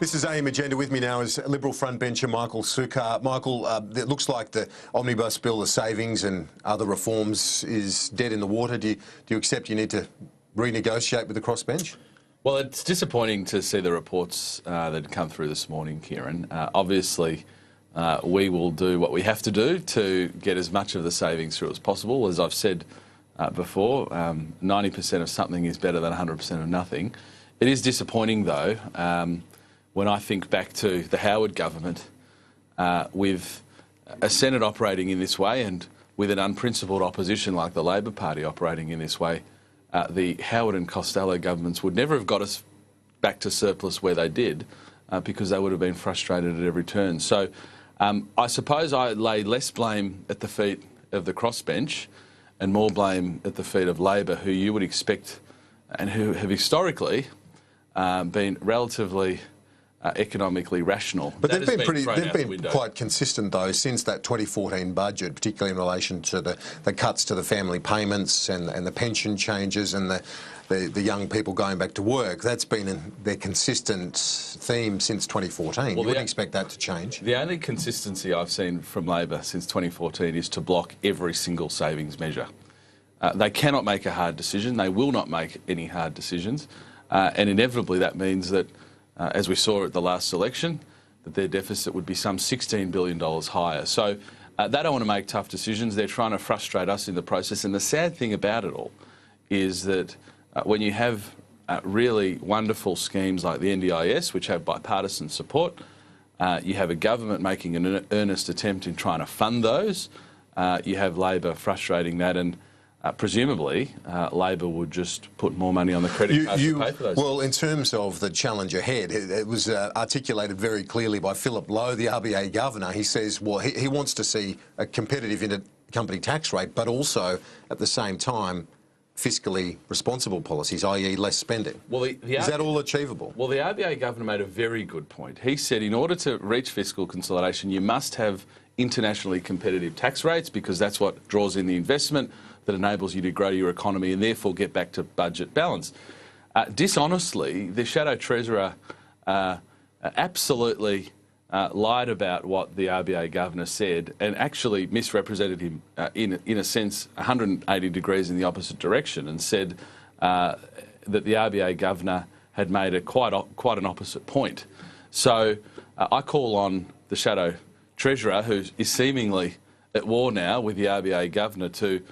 This is AIM Agenda. With me now is Liberal frontbencher Michael Sukkar. Michael, it looks like the omnibus bill, the savings and other reforms is dead in the water. Do you accept you need to renegotiate with the crossbench? Well, it's disappointing to see the reports that come through this morning, Kieran. Obviously, we will do what we have to do to get as much of the savings through as possible. As I've said before, 90% of something is better than 100% of nothing. It is disappointing, though, when I think back to the Howard government, with a Senate operating in this way and with an unprincipled opposition like the Labor Party operating in this way, the Howard and Costello governments would never have got us back to surplus where they did, because they would have been frustrated at every turn. So I suppose I lay less blame at the feet of the crossbench and more blame at the feet of Labor, who you would expect and who have historically been relatively economically rational. But they've been quite consistent, though, since that 2014 budget, particularly in relation to the cuts to the family payments and the pension changes and the young people going back to work. That's been their consistent theme since 2014. Well, you wouldn't expect that to change. The only consistency I've seen from Labor since 2014 is to block every single savings measure. They cannot make a hard decision. They will not make any hard decisions. And inevitably that means that, as we saw at the last election, that their deficit would be some $16 billion higher. So they don't want to make tough decisions. They're trying to frustrate us in the process. And the sad thing about it all is that when you have really wonderful schemes like the NDIS, which have bipartisan support, you have a government making an earnest attempt in trying to fund those, you have Labor frustrating that, and presumably, Labor would just put more money on the credit cards to pay for those. Well, in terms of the challenge ahead, it was articulated very clearly by Philip Lowe, the RBA governor. He says, well, he wants to see a competitive intercompany tax rate, but also, at the same time, fiscally responsible policies, i.e. less spending. Well, is that all achievable? Well, the RBA governor made a very good point. He said in order to reach fiscal consolidation, you must have internationally competitive tax rates, because that's what draws in the investment that enables you to grow your economy and therefore get back to budget balance. Dishonestly, the Shadow Treasurer absolutely lied about what the RBA governor said and actually misrepresented him in a sense 180 degrees in the opposite direction, and said that the RBA governor had made quite an opposite point. So I call on the Shadow Treasurer, who is seemingly at war now with the RBA governor, to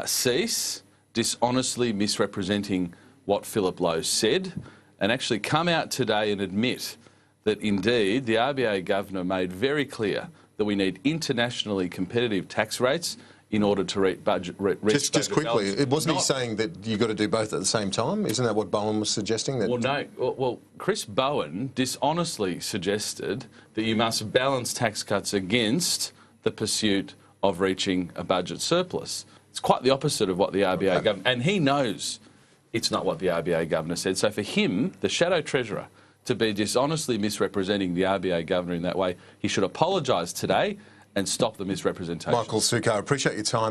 cease dishonestly misrepresenting what Philip Lowe said and actually come out today and admit that indeed the RBA governor made very clear that we need internationally competitive tax rates in order to reach budget just quickly, wasn't he saying that you've got to do both at the same time? Isn't that what Bowen was suggesting? That... Well, no. Well, Chris Bowen dishonestly suggested that you must balance tax cuts against the pursuit of reaching a budget surplus. It's quite the opposite of what the RBA governor... And he knows it's not what the RBA governor said. So for him, the Shadow Treasurer, to be dishonestly misrepresenting the RBA governor in that way, he should apologise today and stop the misrepresentation. Michael Sukkar, appreciate your time.